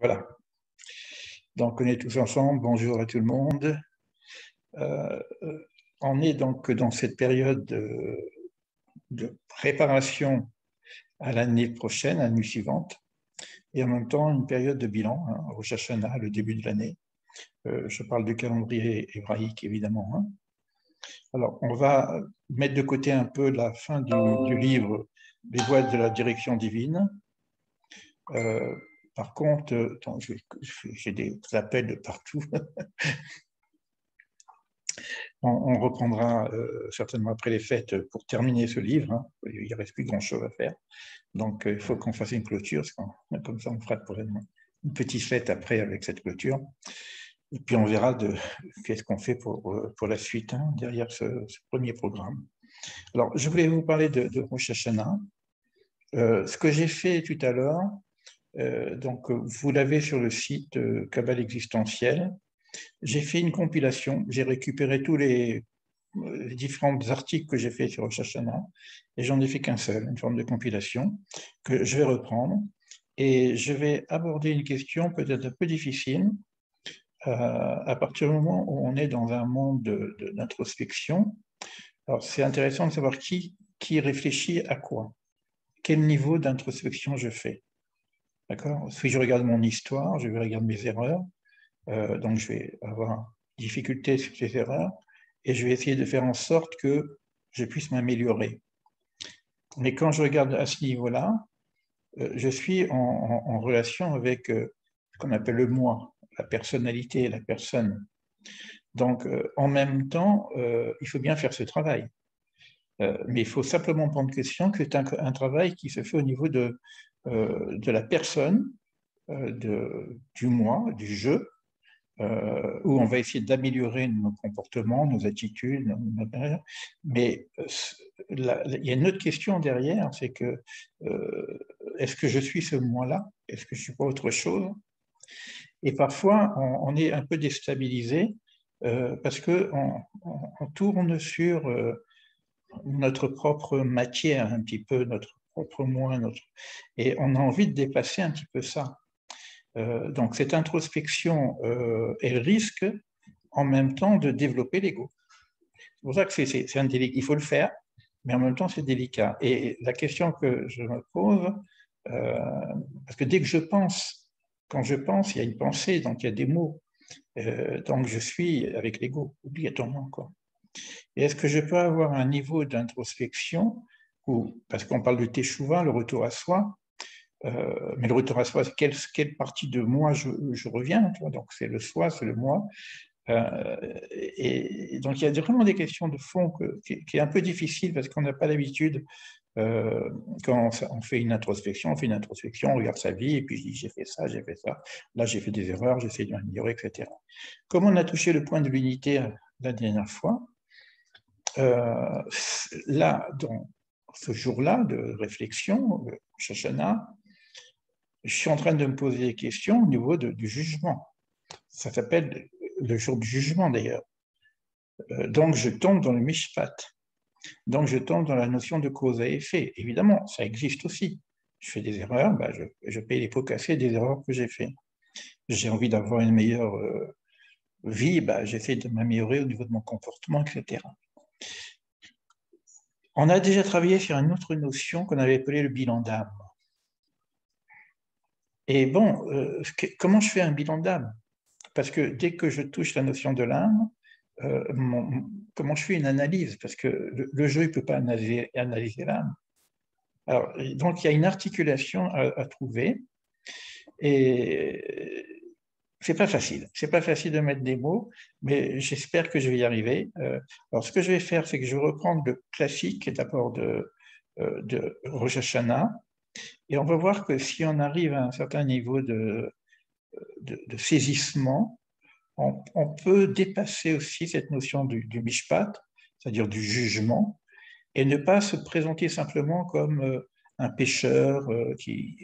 Voilà. Donc, on est tous ensemble. Bonjour à tout le monde. Euh, on est donc dans cette période de préparation à l'année prochaine, à l'année suivante, et en même temps une période de bilan, Rosh Hashanah, le début de l'année. Je parle du calendrier hébraïque, évidemment. Alors, on va mettre de côté un peu la fin du livre Les voies de la direction divine. Par contre, j'ai des appels de partout. On reprendra certainement après les fêtes pour terminer ce livre. Il ne reste plus grand-chose à faire. Donc, il faut qu'on fasse une clôture. Comme ça, on fera une petite fête après avec cette clôture. Et puis, on verra qu'est-ce qu'on fait pour la suite derrière ce premier programme. Alors, je voulais vous parler de Rosh Hashanah. Ce que j'ai fait tout à l'heure, donc, vous l'avez sur le site Kabbalah Existentiel. J'ai fait une compilation, j'ai récupéré tous les différents articles que j'ai faits sur Rosh Hashanah, et j'en ai fait qu'un seul, une forme de compilation, que je vais reprendre. Et je vais aborder une question peut-être un peu difficile, à partir du moment où on est dans un monde d'introspection. Alors, c'est intéressant de savoir qui réfléchit à quoi, quel niveau d'introspection je fais. D'accord? Si je regarde mon histoire, je vais regarder mes erreurs, donc je vais avoir difficulté sur ces erreurs, et je vais essayer de faire en sorte que je puisse m'améliorer. Mais quand je regarde à ce niveau-là, je suis en relation avec ce qu'on appelle le moi, la personnalité, la personne. Donc, en même temps, il faut bien faire ce travail. Mais il faut simplement prendre conscience que c'est un travail qui se fait au niveau de la personne, du moi, du je, où on va essayer d'améliorer nos comportements, nos attitudes, mais il y a une autre question derrière, c'est que est-ce que je suis ce moi-là? Est-ce que je ne suis pas autre chose? Et parfois, on est un peu déstabilisé parce qu'on tourne sur notre propre matière, un petit peu, notre propre moi, et on a envie de dépasser un petit peu ça. Donc cette introspection, elle risque en même temps de développer l'ego. C'est pour ça que c'est un délicat. Il faut le faire, mais en même temps c'est délicat. Et la question que je me pose, parce que dès que je pense, quand je pense, il y a une pensée, donc il y a des mots. Donc je suis avec l'ego, obligatoirement, quoi. Et est-ce que je peux avoir un niveau d'introspection où, parce qu'on parle de teshuva, le retour à soi, mais le retour à soi, c'est quelle partie de moi je reviens, tu vois, donc c'est le soi, c'est le moi. Et donc il y a vraiment des questions de fond qui est un peu difficile parce qu'on n'a pas l'habitude, quand on fait une introspection, on regarde sa vie et puis je dis j'ai fait ça, là j'ai fait des erreurs, j'essaie de m'améliorer, etc. Comme on a touché le point de l'unité la dernière fois, là, dans ce jour-là de réflexion, Shoshana, je suis en train de me poser des questions au niveau du jugement. Ça s'appelle le jour du jugement d'ailleurs. Donc je tombe dans le mishpat. Donc je tombe dans la notion de cause à effet. Évidemment, ça existe aussi. Je fais des erreurs, je paye les pots cassés des erreurs que j'ai faites. J'ai envie d'avoir une meilleure vie, j'essaie de m'améliorer au niveau de mon comportement, etc. On a déjà travaillé sur une autre notion qu'on avait appelée le bilan d'âme. Et bon, comment je fais un bilan d'âme? Parce que dès que je touche la notion de l'âme, comment je fais une analyse? Parce que le jeu ne peut pas analyser l'âme. Alors, donc, il y a une articulation à trouver. Et c'est pas facile. C'est pas facile de mettre des mots, mais j'espère que je vais y arriver. Alors, ce que je vais faire, c'est que je vais reprendre le classique d'abord de Rosh Hashanah, et on va voir que si on arrive à un certain niveau de saisissement, on peut dépasser aussi cette notion du mishpat, c'est-à-dire du jugement, et ne pas se présenter simplement comme un pécheur qui...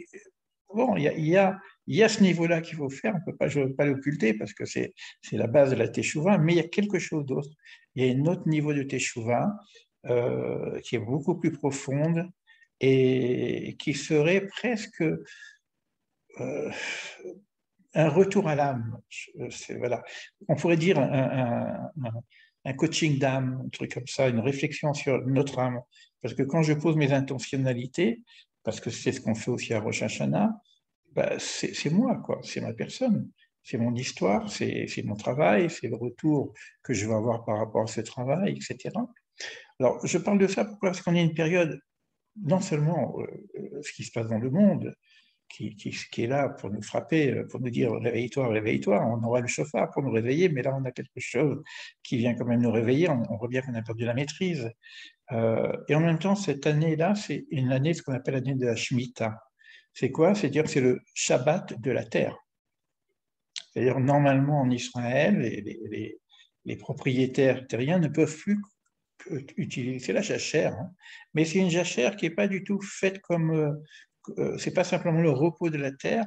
Bon, il y a ce niveau-là qu'il faut faire, je ne veux pas l'occulter parce que c'est la base de la teshuva, mais il y a quelque chose d'autre. Il y a un autre niveau de teshuva qui est beaucoup plus profonde et qui serait presque un retour à l'âme. Voilà. On pourrait dire un coaching d'âme, un truc comme ça, une réflexion sur notre âme. Parce que quand je pose mes intentionnalités, parce que c'est ce qu'on fait aussi à Rosh Hashanah, bah, c'est moi, quoi. C'est ma personne. C'est mon histoire, c'est mon travail, c'est le retour que je vais avoir par rapport à ce travail, etc. Alors, je parle de ça parce qu'on est une période, non seulement ce qui se passe dans le monde, qui est là pour nous frapper, pour nous dire réveille-toi, réveille-toi. On aura le chauffard pour nous réveiller, mais là, on a quelque chose qui vient quand même nous réveiller. On voit bien qu'on a perdu la maîtrise. Et en même temps, cette année-là, c'est une année, ce qu'on appelle l'année de la Shemitah. C'est quoi? C'est-à-dire que c'est le Shabbat de la terre. C'est-à-dire, normalement, en Israël, les propriétaires terriens ne peuvent plus utiliser, c'est la jachère, hein, mais c'est une jachère qui n'est pas du tout faite comme, c'est pas simplement le repos de la terre,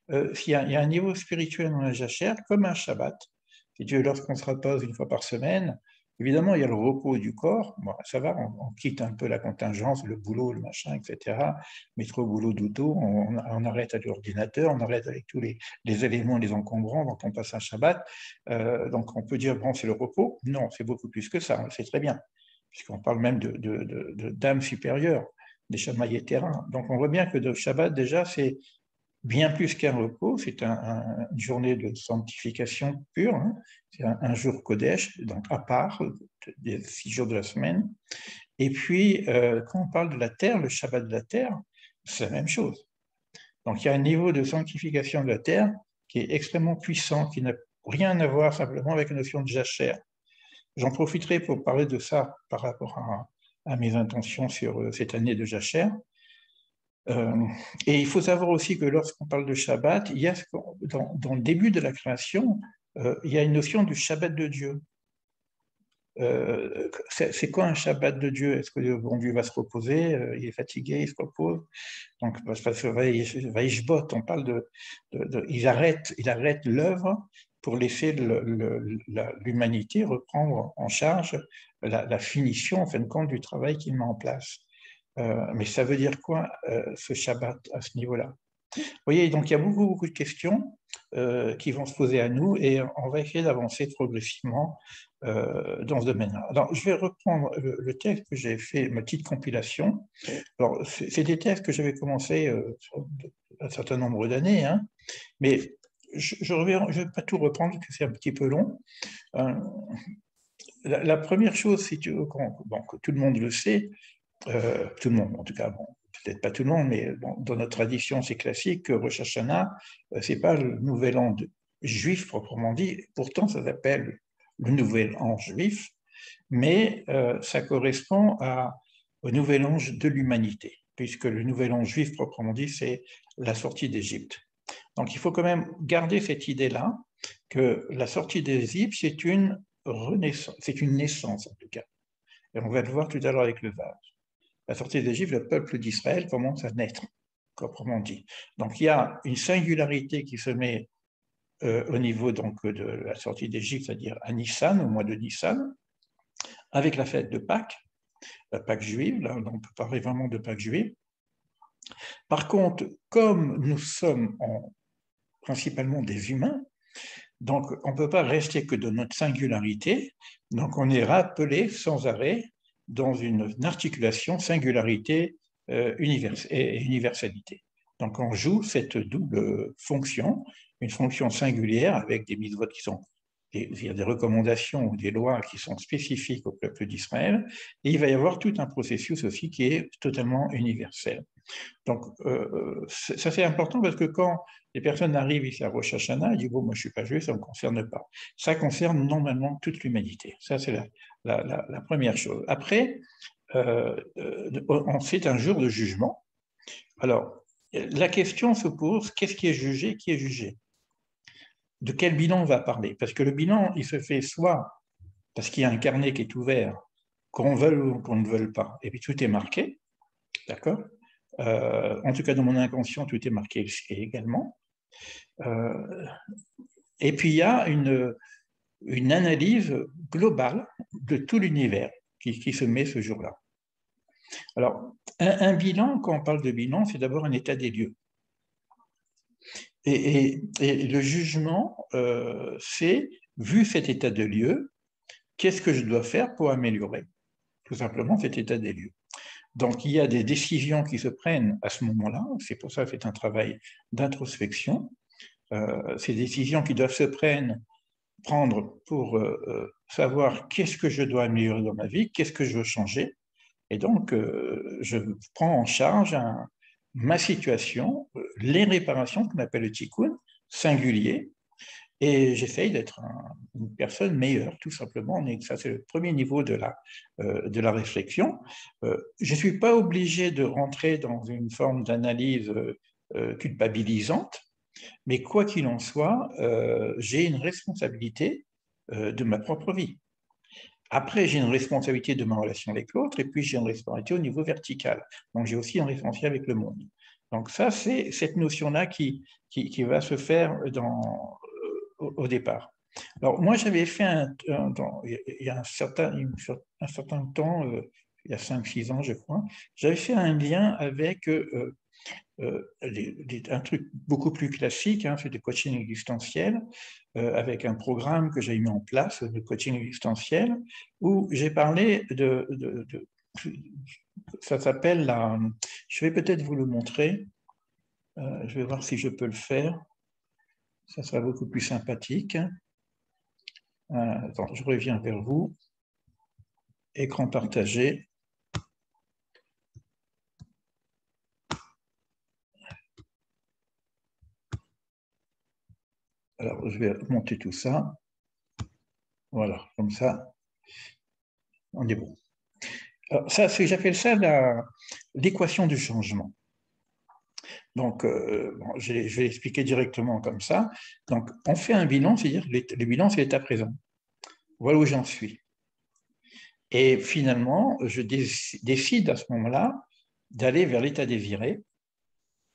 il y a un niveau spirituel dans la jachère, comme un Shabbat. Si Dieu, lorsqu'on se repose une fois par semaine, évidemment, il y a le repos du corps. Bon, ça va, on quitte un peu la contingence, le boulot, le machin, etc. Métro, boulot, dodo, on arrête à l'ordinateur, on arrête avec tous les éléments, les encombrants, donc on passe un Shabbat. Donc on peut dire, bon, c'est le repos. Non, c'est beaucoup plus que ça, c'est très bien, puisqu'on parle même d'âme supérieure, des chamaillés terrains. Donc on voit bien que le Shabbat, déjà, c'est bien plus qu'un repos, c'est une journée de sanctification pure, hein. C'est un jour Kodesh, donc à part des 6 jours de la semaine. Et puis, quand on parle de la terre, le Shabbat de la terre, c'est la même chose. Donc il y a un niveau de sanctification de la terre qui est extrêmement puissant, qui n'a rien à voir simplement avec la notion de jachère. J'en profiterai pour parler de ça par rapport à mes intentions sur cette année de jachère. Et il faut savoir aussi que lorsqu'on parle de Shabbat, il y a dans le début de la création, il y a une notion du Shabbat de Dieu. C'est quoi un Shabbat de Dieu? Est-ce que le bon Dieu va se reposer? Il est fatigué, il se repose. Donc, parce que Vaishbot, on parle il arrête l'œuvre pour laisser l'humanité reprendre en charge la finition, en fin de compte, du travail qu'il met en place. Mais ça veut dire quoi, ce Shabbat à ce niveau-là? Vous voyez, donc il y a beaucoup de questions qui vont se poser à nous et on va essayer d'avancer progressivement dans ce domaine-là. Alors, je vais reprendre le texte que j'ai fait, ma petite compilation. Alors, c'est des textes que j'avais commencé un certain nombre d'années, hein, mais je ne vais pas tout reprendre parce que c'est un petit peu long. La première chose, si tu veux, que tout le monde le sait, tout le monde, en tout cas, bon, peut-être pas tout le monde, mais bon, dans notre tradition, c'est classique que Rosh Hashanah, c'est pas le nouvel an juif proprement dit, pourtant ça s'appelle le nouvel an juif, mais ça correspond au nouvel an de l'humanité, puisque le nouvel an juif proprement dit, c'est la sortie d'Égypte. Donc il faut quand même garder cette idée-là, que la sortie d'Égypte, c'est une renaissance, c'est une naissance en tout cas. Et on va le voir tout à l'heure avec le Vase. La sortie d'Égypte, le peuple d'Israël commence à naître, proprement dit. Donc il y a une singularité qui se met au niveau donc, de la sortie d'Égypte, c'est-à-dire à Nissan, au mois de Nissan, avec la fête de Pâques, la Pâques juive, là on peut parler vraiment de Pâques juive. Par contre, comme nous sommes principalement des humains, donc on ne peut pas rester que de notre singularité, donc on est rappelé sans arrêt dans une articulation singularité et universalité. Donc on joue cette double fonction, une fonction singulière avec des mitzvot qui sont des recommandations ou des lois qui sont spécifiques au peuple d'Israël, et il va y avoir tout un processus aussi qui est totalement universel. Donc, ça c'est important parce que quand les personnes arrivent ici à Rosh Hashanah, ils disent, bon, moi je ne suis pas juif, ça ne me concerne pas. Ça concerne normalement toute l'humanité. Ça, c'est la première chose. Après, c'est un jour de jugement. Alors, la question se pose, qu'est-ce qui est jugé, qui est jugé? De quel bilan on va parler? Parce que le bilan, il se fait soit parce qu'il y a un carnet qui est ouvert, qu'on veuille ou qu'on ne veuille pas, et puis tout est marqué, d'accord? En tout cas, dans mon inconscient, tout est marqué également. Et puis, il y a une analyse globale de tout l'univers qui se met ce jour-là. Alors, un bilan, quand on parle de bilan, c'est d'abord un état des lieux. Et le jugement, c'est, vu cet état de lieu, qu'est-ce que je dois faire pour améliorer, tout simplement, cet état des lieux. Donc, il y a des décisions qui se prennent à ce moment-là. C'est pour ça que c'est un travail d'introspection. Ces décisions qui doivent se prendre pour savoir qu'est-ce que je dois améliorer dans ma vie, qu'est-ce que je veux changer. Et donc, je prends en charge ma situation, les réparations qu'on appelle le tikkun, singulier, et j'essaye d'être une personne meilleure, tout simplement. Ça, c'est le premier niveau de la réflexion. Je ne suis pas obligé de rentrer dans une forme d'analyse culpabilisante, mais quoi qu'il en soit, j'ai une responsabilité de ma propre vie. Après, j'ai une responsabilité de ma relation avec l'autre, et puis j'ai une responsabilité au niveau vertical. Donc, j'ai aussi une responsabilité avec le monde. Donc, ça, c'est cette notion-là qui va se faire au départ. Alors, moi, j'avais fait il y a un certain temps, il y a 5-6 ans, je crois, j'avais fait un lien avec un truc beaucoup plus classique, hein, c'est du coaching existentiel, avec un programme que j'ai mis en place, le coaching existentiel, où j'ai parlé ça s'appelle je vais peut-être vous le montrer, je vais voir si je peux le faire, ça sera beaucoup plus sympathique. Attends, je reviens vers vous, écran partagé. Alors, je vais monter tout ça. Voilà, comme ça, on est bon. Alors, ça, j'appelle ça l'équation du changement. Donc, bon, je vais l'expliquer directement comme ça. Donc, on fait un bilan, c'est-à-dire le bilan, c'est l'état présent. Voilà où j'en suis. Et finalement, je décide à ce moment-là d'aller vers l'état désiré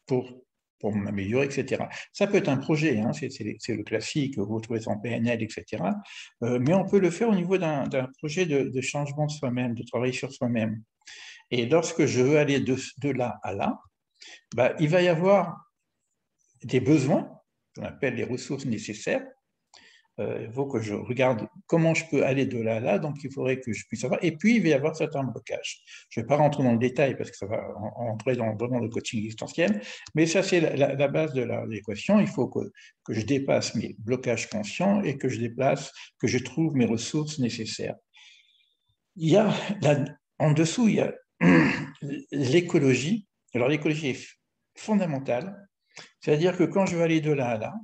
pour m'améliorer, etc. Ça peut être un projet, hein, c'est le classique, vous retrouvez ça en PNL, etc. Mais on peut le faire au niveau d'un projet de changement de soi-même, de travail sur soi-même. Et lorsque je veux aller de là à là, bah, il va y avoir des besoins, qu'on appelle les ressources nécessaires. Il faut que je regarde comment je peux aller de là à là, donc il faudrait que je puisse avoir. Et puis, il va y avoir certains blocages. Je ne vais pas rentrer dans le détail parce que ça va entrer dans vraiment le coaching existentiel, mais ça, c'est la base de l'équation. Il faut que je dépasse mes blocages conscients et que je trouve mes ressources nécessaires. Il y a en dessous, il y a l'écologie. Alors, l'écologie est fondamentale. C'est-à-dire que quand je veux aller de là à là,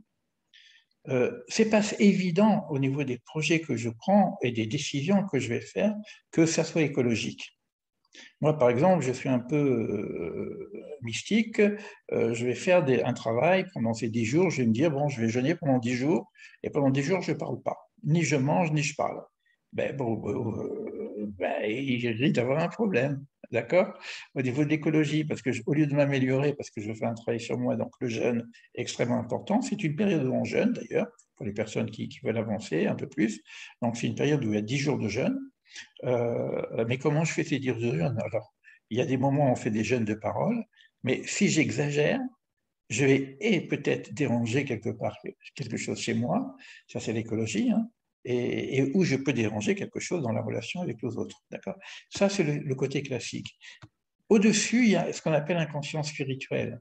c'est pas évident au niveau des projets que je prends et des décisions que je vais faire que ça soit écologique. Moi, par exemple, je suis un peu mystique. Je vais faire un travail pendant ces 10 jours. Je vais me dire, bon, je vais jeûner pendant 10 jours et pendant 10 jours, je ne parle pas. Ni je mange, ni je parle. Ben, bon, il risque d'avoir un problème, d'accord? Au niveau de l'écologie, parce que au lieu de m'améliorer, parce que je fais un travail sur moi, donc le jeûne est extrêmement important. C'est une période où on jeûne, d'ailleurs, pour les personnes qui veulent avancer un peu plus. Donc, c'est une période où il y a 10 jours de jeûne. Mais comment je fais ces 10 jours de jeûne? Alors, il y a des moments où on fait des jeûnes de parole, mais si j'exagère, je vais peut-être déranger quelque part quelque chose chez moi, ça c'est l'écologie, hein, et où je peux déranger quelque chose dans la relation avec les autres. D'accord? Ça, c'est le côté classique. Au-dessus, il y a ce qu'on appelle inconscience spirituelle.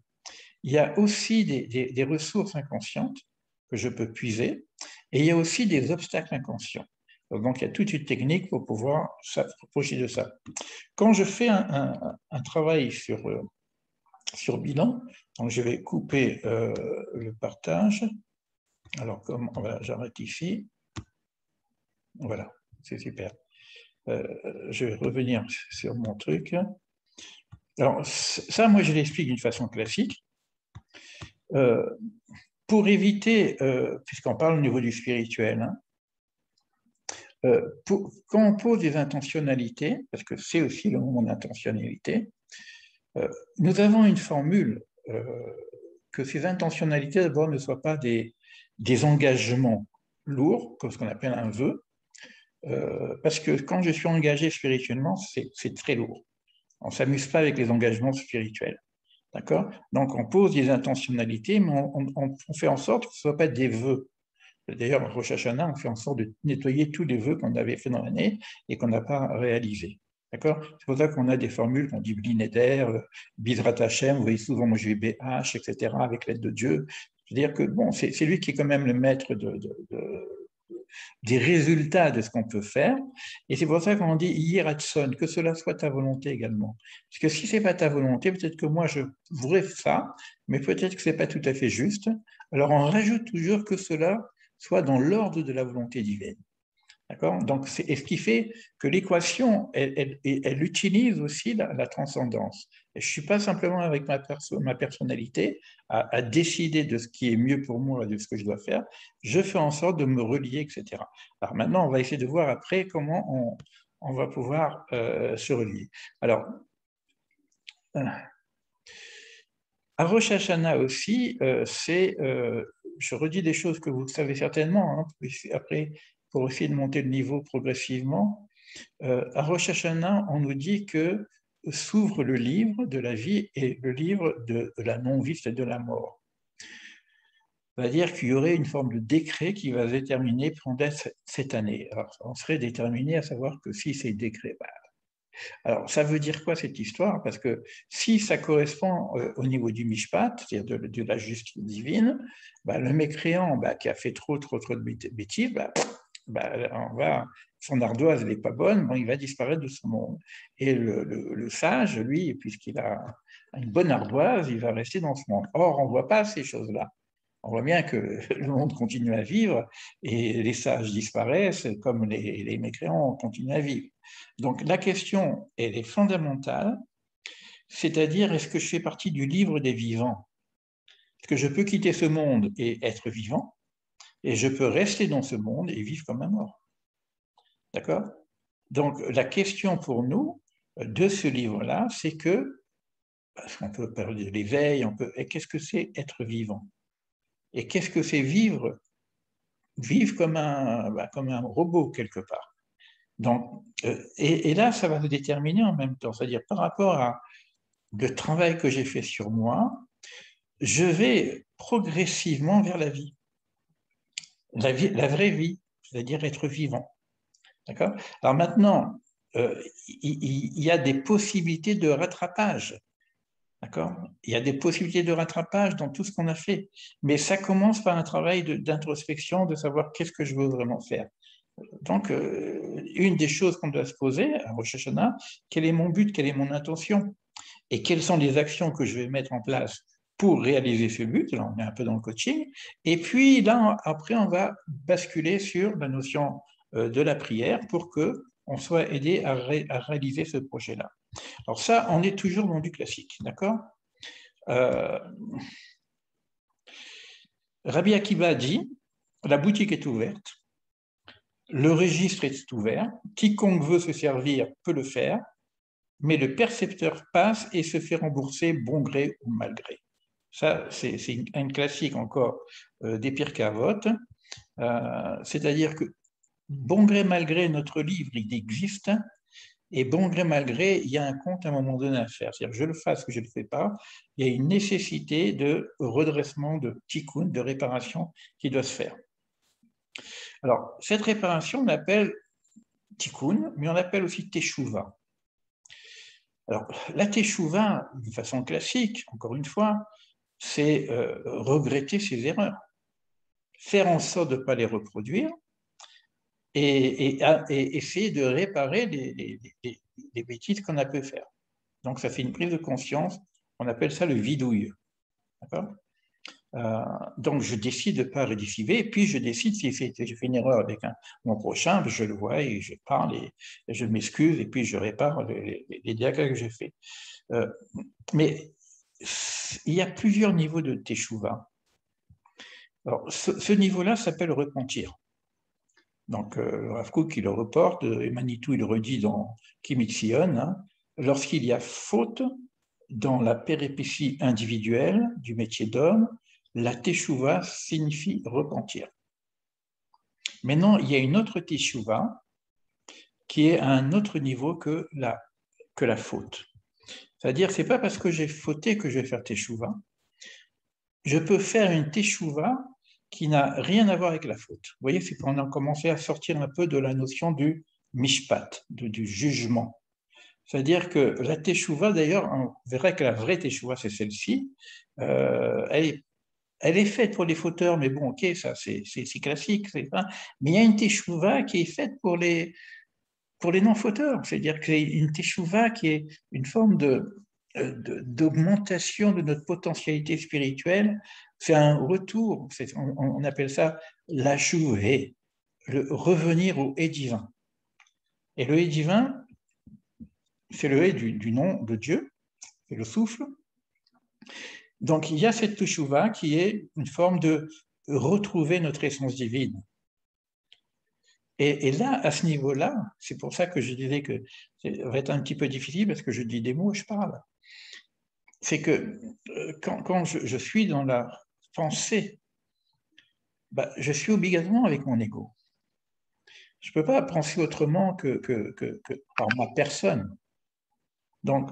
Il y a aussi des ressources inconscientes que je peux puiser, et il y a aussi des obstacles inconscients. Donc, il y a toute une technique pour pouvoir s'approcher de ça. Quand je fais un travail sur bilan, donc je vais couper le partage. Alors, voilà, j'arrête ici. Voilà, c'est super. Je vais revenir sur mon truc. Alors, ça, moi, je l'explique d'une façon classique. Pour éviter, puisqu'on parle au niveau du spirituel, hein, quand on pose des intentionnalités, parce que c'est aussi le moment d'intentionnalité, nous avons une formule que ces intentionnalités d'abord ne soient pas des engagements lourds, comme ce qu'on appelle un vœu, parce que quand je suis engagé spirituellement, c'est très lourd. On ne s'amuse pas avec les engagements spirituels. D'accord? Donc, on pose des intentionnalités, mais on fait en sorte que ce ne soit pas des vœux. D'ailleurs, Rosh Hashanah, on fait en sorte de nettoyer tous les vœux qu'on avait fait dans l'année et qu'on n'a pas réalisés. D'accord? C'est pour ça qu'on a des formules qu'on dit Bli Neder, Bizrat Hashem, vous voyez souvent moi je vais BH, etc., avec l'aide de Dieu. C'est-à-dire que bon, c'est lui qui est quand même le maître des résultats de ce qu'on peut faire. Et c'est pour ça qu'on dit Yiratson, que cela soit ta volonté également. Parce que si ce n'est pas ta volonté, peut-être que moi je voudrais ça, mais peut-être que ce n'est pas tout à fait juste. Alors on rajoute toujours que cela soit dans l'ordre de la volonté divine. D'accord? Donc, et ce qui fait que l'équation, elle utilise aussi la transcendance. Et je ne suis pas simplement avec ma personnalité à décider de ce qui est mieux pour moi, de ce que je dois faire. Je fais en sorte de me relier, etc. Alors maintenant, on va essayer de voir après comment on va pouvoir se relier. Alors, à Rosh Hashanah aussi, je redis des choses que vous savez certainement, hein, après, pour essayer de monter le niveau progressivement. À Rosh Hashanah, on nous dit que s'ouvre le livre de la vie et le livre de la non-vie, c'est de la mort. C'est-à-dire qu'il y aurait une forme de décret qui va se déterminer pendant cette année. Alors, on serait déterminé à savoir que si c'est décret, alors, ça veut dire quoi cette histoire? Parce que si ça correspond au niveau du mishpat, c'est-à-dire de la justice divine, le mécréant qui a fait trop de bêtises, son ardoise n'est pas bonne, il va disparaître de ce monde. Et le sage, lui, puisqu'il a une bonne ardoise, il va rester dans ce monde. Or, on ne voit pas ces choses-là. On voit bien que le monde continue à vivre et les sages disparaissent comme les mécréants continuent à vivre. Donc la question, elle est fondamentale, c'est-à-dire est-ce que je fais partie du livre des vivants? Est-ce que je peux quitter ce monde et être vivant? Et je peux rester dans ce monde et vivre comme un mort. D'accord? Donc la question pour nous de ce livre-là, c'est que, parce qu'on peut parler de l'éveil, et qu'est-ce que c'est être vivant? Et qu'est-ce que c'est vivre comme un robot quelque part? Donc, et là, ça va se déterminer en même temps, c'est-à-dire par rapport à le travail que j'ai fait sur moi, je vais progressivement vers la vie, la vraie vie, c'est-à-dire être vivant. D'accord? Alors maintenant, il y a des possibilités de rattrapage. D'accord? Il y a des possibilités de rattrapage dans tout ce qu'on a fait. Mais ça commence par un travail d'introspection, de savoir qu'est-ce que je veux vraiment faire. Donc, une des choses qu'on doit se poser à Rosh Hashanah, quel est mon but, quelle est mon intention et quelles sont les actions que je vais mettre en place pour réaliser ce but. Là, on est un peu dans le coaching. Et puis, là, après, on va basculer sur la notion de la prière pour qu'on soit aidé à réaliser ce projet-là. Alors ça, on est toujours dans du classique, d'accord? Rabbi Akiva dit, la boutique est ouverte, le registre est ouvert, quiconque veut se servir peut le faire, mais le percepteur passe et se fait rembourser bon gré ou mal gré. Ça, c'est un classique encore des Pirkei Avot, c'est-à-dire que bon gré, mal gré, notre livre, il existe, et bon gré, mal gré, il y a un compte à un moment donné à faire. C'est-à-dire que je le fasse ou je ne le fais pas, il y a une nécessité de redressement, de tikkun, de réparation qui doit se faire. Alors, cette réparation, on l'appelle tikkun, mais on l'appelle aussi teshuva. Alors, la teshuva, de façon classique, encore une fois, c'est regretter ses erreurs, faire en sorte de ne pas les reproduire et essayer de réparer les bêtises qu'on a pu faire. Donc, ça fait une prise de conscience, on appelle ça le vidouille. D'accord? Donc, je décide de ne pas récidiver, et puis je décide si j'ai fait une erreur avec mon prochain, je le vois et je parle et je m'excuse, et puis je répare les dégâts que j'ai faits. Mais il y a plusieurs niveaux de teshuva. Alors, ce niveau-là s'appelle repentir. Donc, Rav Kook, il le reporte, et Manitou, il le redit dans Kimitzion, hein, lorsqu'il y a faute dans la péripétie individuelle du métier d'homme, la teshuva signifie repentir. Maintenant, il y a une autre teshuva qui est à un autre niveau que la faute. C'est-à-dire, ce n'est pas parce que j'ai fauté que je vais faire teshuva. Je peux faire une teshuva qui n'a rien à voir avec la faute. Vous voyez, c'est quand on a commencé à sortir un peu de la notion du mishpat, du jugement. C'est-à-dire que la teshuva, d'ailleurs, on verrait que la vraie teshuva, c'est celle-ci. Elle est faite pour les fauteurs, mais bon, ok, ça c'est classique. Mais il y a une teshuva qui est faite pour les non-fauteurs. C'est-à-dire que c'est une teshuva qui est une forme d'augmentation de notre potentialité spirituelle. C'est un retour, on appelle ça la chouvé, le revenir au hé divin. Et le hé divin, c'est le hé du nom de Dieu, c'est le souffle. Donc il y a cette teshuva qui est une forme de retrouver notre essence divine. Et là, à ce niveau-là, c'est pour ça que je disais que ça va être un petit peu difficile parce que je dis des mots et je parle. C'est que quand je suis dans la pensée, je suis obligatoirement avec mon ego. Je ne peux pas penser autrement que par ma personne. Donc,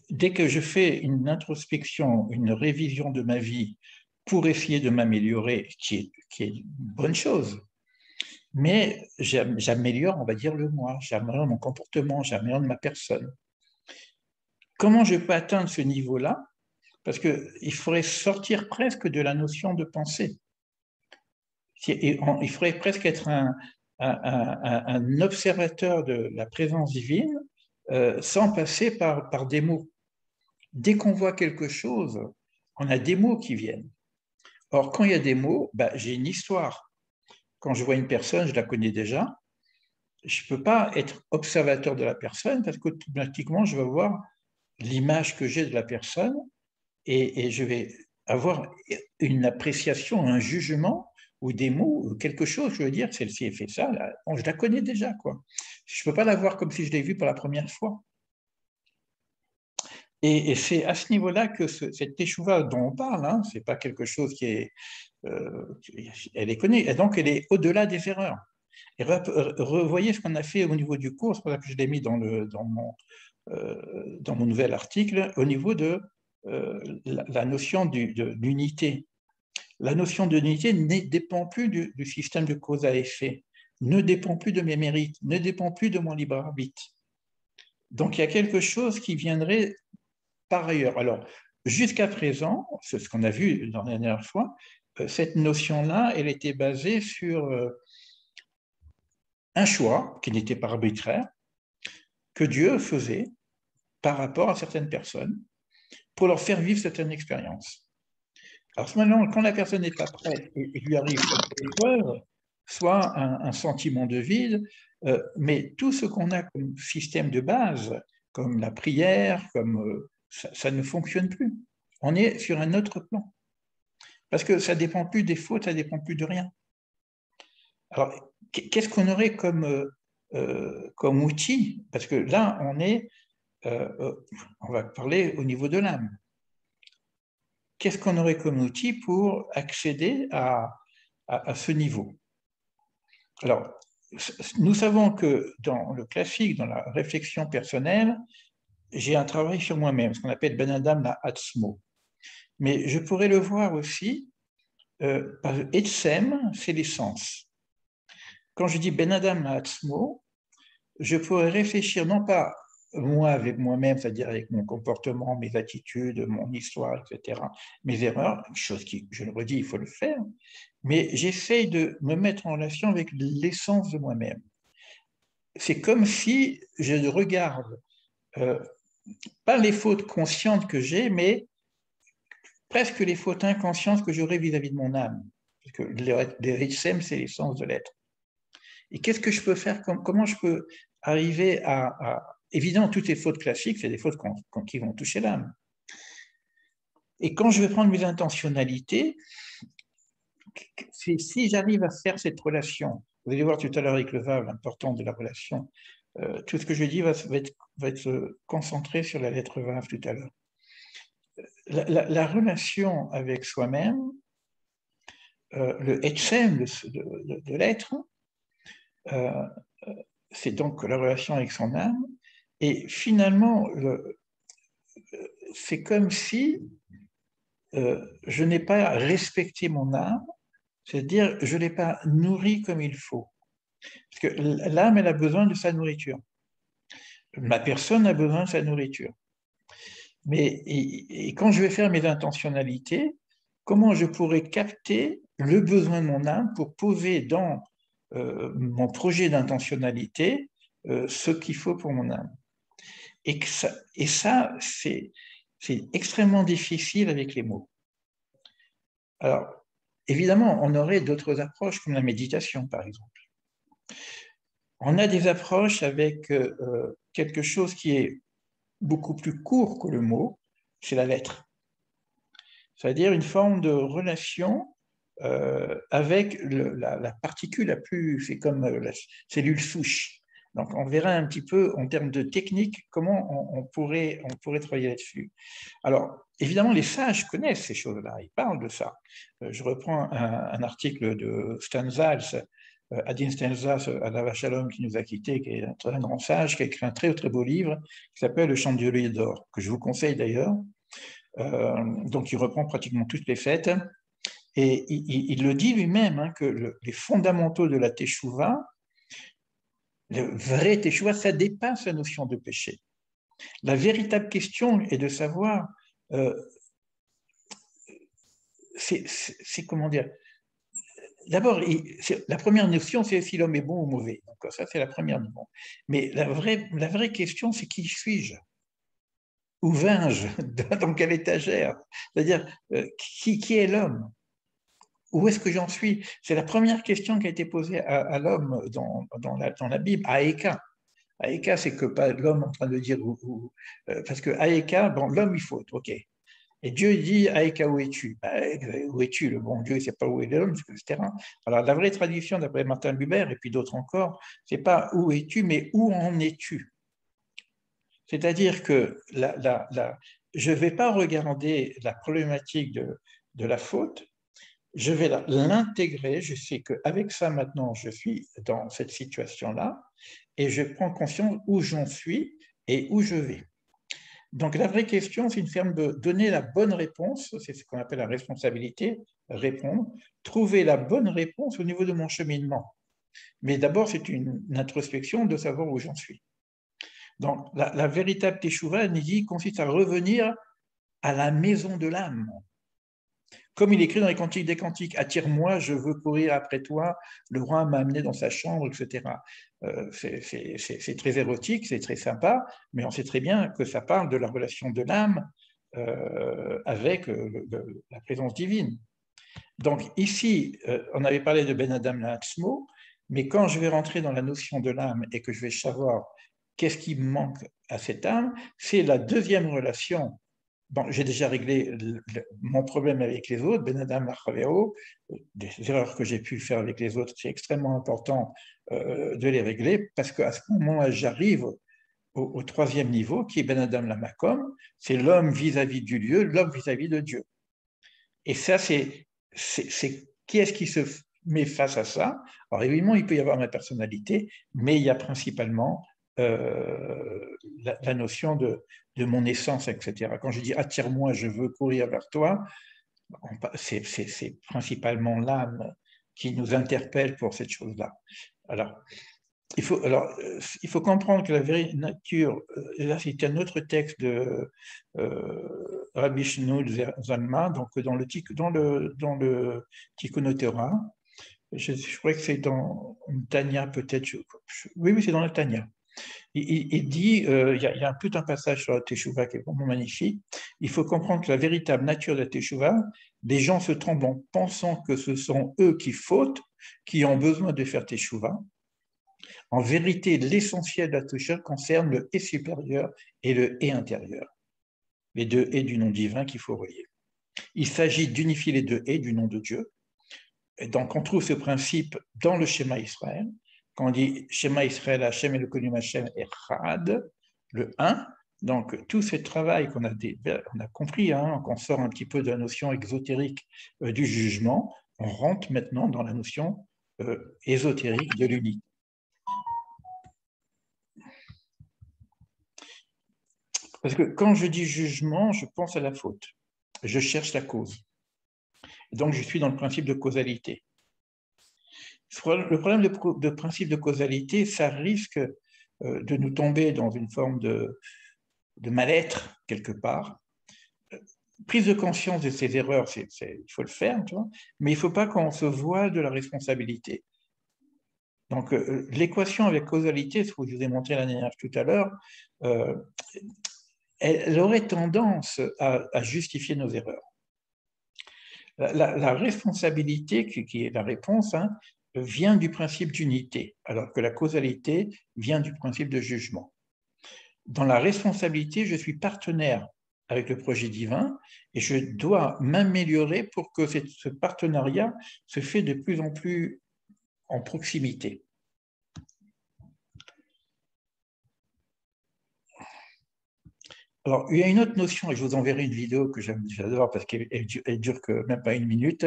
dès que je fais une introspection, une révision de ma vie pour essayer de m'améliorer, qui est une bonne chose, mais j'améliore, on va dire, le moi, j'améliore mon comportement, j'améliore ma personne. Comment je peux atteindre ce niveau-là? Parce qu'il faudrait sortir presque de la notion de pensée. Il faudrait presque être un observateur de la présence divine sans passer par des mots. Dès qu'on voit quelque chose, on a des mots qui viennent. Or, quand il y a des mots, j'ai une histoire. Quand je vois une personne, je la connais déjà. Je ne peux pas être observateur de la personne parce qu'automatiquement, je vais voir l'image que j'ai de la personne et je vais avoir une appréciation, un jugement ou des mots, quelque chose, je veux dire, celle-ci a fait ça, là, bon, je la connais déjà, quoi. Je ne peux pas la voir comme si je l'ai vue pour la première fois. Et c'est à ce niveau-là que cette teshuva dont on parle, hein, ce n'est pas quelque chose qui est... elle est connue, et donc elle est au-delà des erreurs. Et revoyez ce qu'on a fait au niveau du cours, c'est pour ça que je l'ai mis dans mon nouvel article, au niveau de la notion d'unité. La notion d'unité ne dépend plus du système de cause à effet, ne dépend plus de mes mérites, ne dépend plus de mon libre arbitre. Donc il y a quelque chose qui viendrait par ailleurs. Alors, jusqu'à présent, c'est ce qu'on a vu dans la dernière fois, cette notion-là, elle était basée sur un choix qui n'était pas arbitraire, que Dieu faisait par rapport à certaines personnes pour leur faire vivre certaines expériences. Alors maintenant, quand la personne n'est pas prête et lui arrive cette épreuve, soit un sentiment de vide, mais tout ce qu'on a comme système de base, comme la prière, comme ça ne fonctionne plus. On est sur un autre plan. Parce que ça ne dépend plus des fautes, ça ne dépend plus de rien. Alors, qu'est-ce qu'on aurait comme outil? Parce que là, on va parler au niveau de l'âme. Qu'est-ce qu'on aurait comme outil pour accéder à ce niveau? Alors, nous savons que dans le classique, dans la réflexion personnelle, j'ai un travail sur moi-même, ce qu'on appelle Ben Adam la Atzmo. Mais je pourrais le voir aussi, Etsem, c'est l'essence. Quand je dis Ben Adam la Atzmo, je pourrais réfléchir non pas moi avec moi-même, c'est-à-dire avec mon comportement, mes attitudes, mon histoire, etc., mes erreurs, chose qui, je le redis, il faut le faire, mais j'essaye de me mettre en relation avec l'essence de moi-même. C'est comme si je regarde pas les fautes conscientes que j'ai, mais presque les fautes inconscientes que j'aurais vis-à-vis de mon âme. Parce que l'Eitsem, c'est l'essence de l'être. Et qu'est-ce que je peux faire? Comment je peux arriver Évidemment, toutes les fautes classiques, c'est des fautes qui vont toucher l'âme. Et quand je vais prendre mes intentionnalités, si j'arrive à faire cette relation, vous allez voir tout à l'heure avec le Vav, l'importance de la relation, tout ce que je dis va être concentré sur la lettre Vav tout à l'heure. La relation avec soi-même, le Etsem de l'être, c'est donc la relation avec son âme, et finalement, c'est comme si je n'ai pas respecté mon âme, c'est-à-dire je ne l'ai pas nourrie comme il faut. Parce que l'âme, elle a besoin de sa nourriture. Ma personne a besoin de sa nourriture. Mais et quand je vais faire mes intentionnalités, comment je pourrais capter le besoin de mon âme pour poser dans mon projet d'intentionnalité ce qu'il faut pour mon âme. Et ça c'est extrêmement difficile avec les mots. Alors, évidemment, on aurait d'autres approches comme la méditation, par exemple. On a des approches avec quelque chose qui est beaucoup plus court que le mot, c'est la lettre. C'est-à-dire une forme de relation avec la particule la plus, c'est comme la cellule souche. Donc, on verra un petit peu en termes de technique comment on pourrait travailler là-dessus. Alors, évidemment, les sages connaissent ces choses-là, ils parlent de ça. Je reprends un article de Stanzas, Adin Stanzas, Alava Shalom, qui nous a quittés, qui est un très grand sage, qui a écrit un très, très beau livre qui s'appelle Le Chandelier d'or, que je vous conseille d'ailleurs. Donc, il reprend pratiquement toutes les fêtes. Et il le dit lui-même, hein, que les fondamentaux de la Teshuvah, le vrai Teshuvah, ça dépasse la notion de péché. La véritable question est de savoir, c'est comment dire, d'abord, la première notion, c'est si l'homme est bon ou mauvais. Donc, ça, c'est la première notion. Mais la vraie question, c'est qui suis-je? Où vais-je? Dans quelle étagère? C'est-à-dire, qui est l'homme? Où est-ce que j'en suis? C'est la première question qui a été posée à l'homme dans la Bible, à Aïka. Aïka, c'est que pas l'homme en train de dire parce que Aïka, bon, l'homme il faute, ok. Et Dieu dit Aïka, où es-tu? Où es-tu? Le bon Dieu, il ne sait pas où est l'homme, etc. Alors la vraie traduction d'après Martin Buber et puis d'autres encore, c'est pas où es-tu, mais où en es-tu? C'est-à-dire que je ne vais pas regarder la problématique de la faute. Je vais l'intégrer, je sais qu'avec ça maintenant, je suis dans cette situation-là et je prends conscience où j'en suis et où je vais. Donc la vraie question, c'est une forme de donner la bonne réponse, c'est ce qu'on appelle la responsabilité, répondre, trouver la bonne réponse au niveau de mon cheminement. Mais d'abord, c'est une introspection de savoir où j'en suis. Donc la véritable teshuva, Nidhi, consiste à revenir à la maison de l'âme. Comme il écrit dans les Cantiques des Cantiques, attire-moi, je veux courir après toi, le roi m'a amené dans sa chambre, etc. C'est très érotique, c'est très sympa, mais on sait très bien que ça parle de la relation de l'âme avec la présence divine. Donc ici, on avait parlé de Ben Adam La'atzmo, mais quand je vais rentrer dans la notion de l'âme et que je vais savoir qu'est-ce qui me manque à cette âme, c'est la deuxième relation. Bon, j'ai déjà réglé mon problème avec les autres, Ben Adam La'Chavero, des erreurs que j'ai pu faire avec les autres, c'est extrêmement important de les régler parce qu'à ce moment-là, j'arrive au troisième niveau qui est Ben Adam La'Makom, c'est l'homme vis-à-vis du lieu, l'homme vis-à-vis de Dieu. Et ça, c'est qui est-ce qui se met face à ça? Alors évidemment, il peut y avoir ma personnalité, mais il y a principalement la notion de mon essence, etc. Quand je dis attire-moi, je veux courir vers toi, c'est principalement l'âme qui nous interpelle pour cette chose-là. Alors, il faut comprendre que la vraie nature, là c'est un autre texte de Rabbi Shnoud Zalman, donc dans le Tikkun Torah, je crois que c'est dans Tanya peut-être, oui, c'est dans la Tanya. Il dit, il y a tout un passage sur la Teshuvah qui est vraiment magnifique. Il faut comprendre que la véritable nature de la Teshuvah, les gens se trompent en pensant que ce sont eux qui fautent, qui ont besoin de faire Teshuvah. En vérité, l'essentiel de la Teshuvah concerne le et supérieur et le et intérieur. Les deux et du nom divin qu'il faut relier. Il s'agit d'unifier les deux et du nom de Dieu. Et donc, on trouve ce principe dans le schéma Israël. Quand on dit schéma Israël, Hachem et le Kolim Hachem Echad, le 1, donc tout ce travail qu'on a compris, hein, qu'on sort un petit peu de la notion exotérique du jugement, on rentre maintenant dans la notion ésotérique de l'unité. Parce que quand je dis jugement, je pense à la faute. Je cherche la cause. Donc, je suis dans le principe de causalité. Le problème de principe de causalité, ça risque de nous tomber dans une forme de mal-être quelque part. Prise de conscience de ses erreurs, il faut le faire, tu vois, mais il ne faut pas qu'on se voile de la responsabilité. Donc, l'équation avec causalité, ce que je vous ai montré la dernière tout à l'heure, elle aurait tendance à justifier nos erreurs. La responsabilité, qui est la réponse, hein, vient du principe d'unité, alors que la causalité vient du principe de jugement. Dans la responsabilité, je suis partenaire avec le projet divin et je dois m'améliorer pour que ce partenariat se fait de plus en plus en proximité. Alors, il y a une autre notion, et je vous enverrai une vidéo que j'adore parce qu'elle dure que même pas une minute.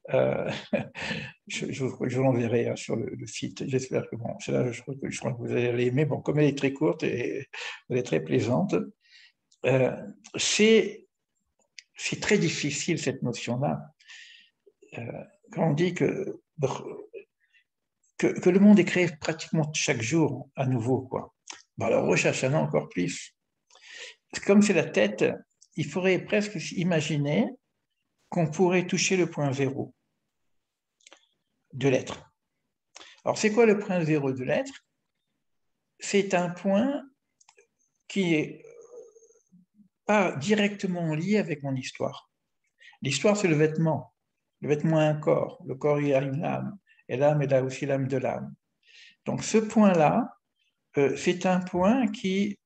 Je vous l'enverrai sur le site. J'espère que bon, celle-là, je crois que vous allez l'aimer. Bon, comme elle est très courte et elle est très plaisante, c'est très difficile cette notion-là. Quand on dit que le monde est créé pratiquement chaque jour à nouveau, quoi. Bon, alors Rosh Hashanah encore plus. Comme c'est la tête, il faudrait presque imaginer qu'on pourrait toucher le point zéro de l'être. Alors, c'est quoi le point zéro de l'être? C'est un point qui est pas directement lié avec mon histoire. L'histoire, c'est le vêtement. Le vêtement a un corps. Le corps, il a une âme. Et l'âme, elle a aussi l'âme de l'âme. Donc, ce point-là, c'est un point qui,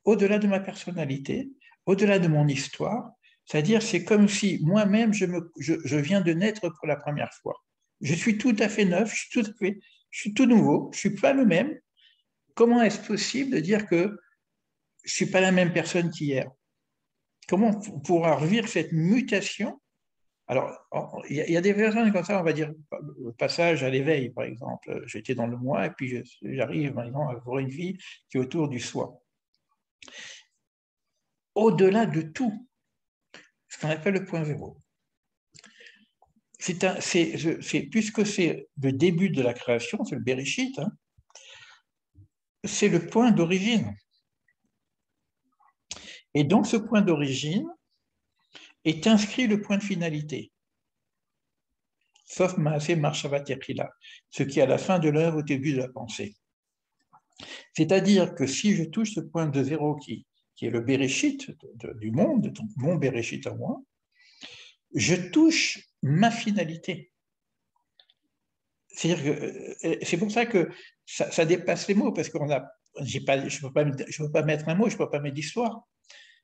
au-delà de ma personnalité, au-delà de mon histoire, c'est-à-dire, c'est comme si moi-même, je viens de naître pour la première fois. Je suis tout à fait neuf, je suis tout nouveau, je ne suis pas le même. Comment est-ce possible de dire que je ne suis pas la même personne qu'hier? Comment on pourra revivre cette mutation? Alors, il y a des personnes comme ça, on va dire, le passage à l'éveil, par exemple. J'étais dans le moi et puis j'arrive maintenant à avoir une vie qui est autour du soi. Au-delà de tout, ce qu'on appelle le point zéro. Puisque c'est le début de la création, c'est le Bereshit, hein, c'est le point d'origine. Et donc, ce point d'origine est inscrit le point de finalité. Sauf Maaseh Marshavat Yachila, ce qui est à la fin de l'œuvre, au début de la pensée. C'est-à-dire que si je touche ce point de zéro qui est le Bereshit du monde, donc mon Bereshit à moi, je touche ma finalité. C'est pour ça que ça dépasse les mots, parce que je ne peux pas mettre un mot, je ne peux pas mettre d'histoire.